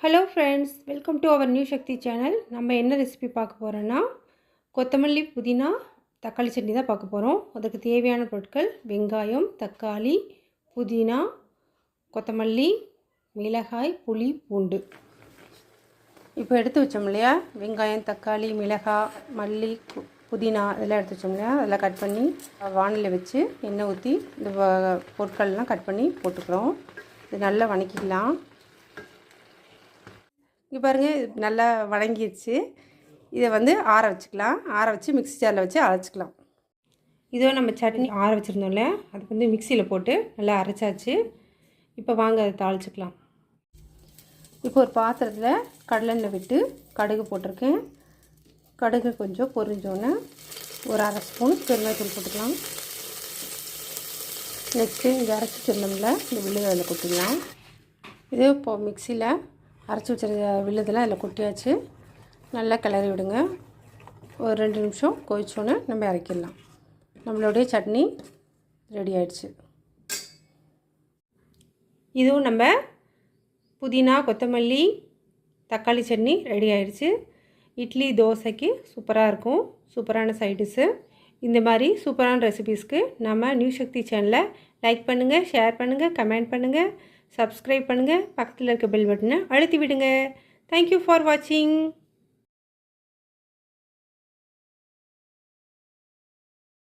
Hello friends, welcome to our new Sakthi channel. நம்ம என்ன recipe பார்க்க போகிறோன்னா, கொத்தமல்லி புதினா தக்காளி சட்னி தான் பார்க்க போகிறோம். அதுக்கு தேவையான பொருட்கள் வெங்காயம், தக்காளி, புதினா, கொத்தமல்லி, மிளகாய், புளி, பூண்டு. இப்போ எடுத்து வச்சோம் இல்லையா, வெங்காயம், தக்காளி, மிளகாய், மல்லி, புதினா இதெல்லாம் எடுத்து வச்சோம் இல்லையா, அதெல்லாம் கட் பண்ணி வானலில் வச்சு எண்ணெய் ஊற்றி இந்த பொருட்கள்லாம் கட் பண்ணி போட்டுக்கிறோம். இது நல்லா வதக்கிக்கலாம். இங்கே பாருங்கள், நல்லா வதங்கிடுச்சு. இதை ஆற வச்சுக்கலாம். ஆற வச்சு மிக்ஸி ஜாரில் வச்சு அரைச்சிக்கலாம். இதோ நம்ம சட்னி ஆற வச்சுருந்தோம்ல, அது மிக்சியில் போட்டு நல்லா அரைச்சாச்சு. இப்போ வாங்க அதை தாளிச்சிக்கலாம். இப்போ ஒரு பாத்திரத்தில் கடலெண்ணெய் விட்டு கடுகு போட்டிருக்கேன். கடுகு கொஞ்சம் பொரிஞ்சோன்னே ஒரு அரை ஸ்பூன் பெருங்காயத்தூள் போட்டுக்கலாம். நெக்ஸ்ட்டு இங்கே அரைச்சி வச்சிருந்தோம்ல, இந்த வில்லுதை அதில் கொட்டிக்கலாம். இதே இப்போது மிக்சியில் அரைச்சி வச்சுருக்க வில்லுதெல்லாம் அதில் கொட்டியாச்சு. நல்லா கிளறி விடுங்க. ஒரு 2 நிமிஷம் கொதிச்சோன்னே நம்ம இறக்கிடலாம். நம்மளுடைய சட்னி ரெடி ஆயிடுச்சு. இதுவும் நம்ம புதினா, கொத்தமல்லி, தக்காளி சட்னி ரெடி ஆயிடுச்சு. இட்லி, தோசைக்கு சூப்பராக இருக்கும். சூப்பரான சைடிஷ்ஷு. இந்த மாதிரி சூப்பரான ரெசிபீஸ்க்கு நம்ம நியூ சக்தி சேனலை லைக் பண்ணுங்கள், ஷேர் பண்ணுங்கள், கமெண்ட் பண்ணுங்கள், சப்ஸ்கிரைப் பண்ணுங்கள். பக்கத்தில் இருக்க பெல் பட்டனை அழுத்தி விடுங்க. தேங்க்யூ ஃபார் வாட்சிங்.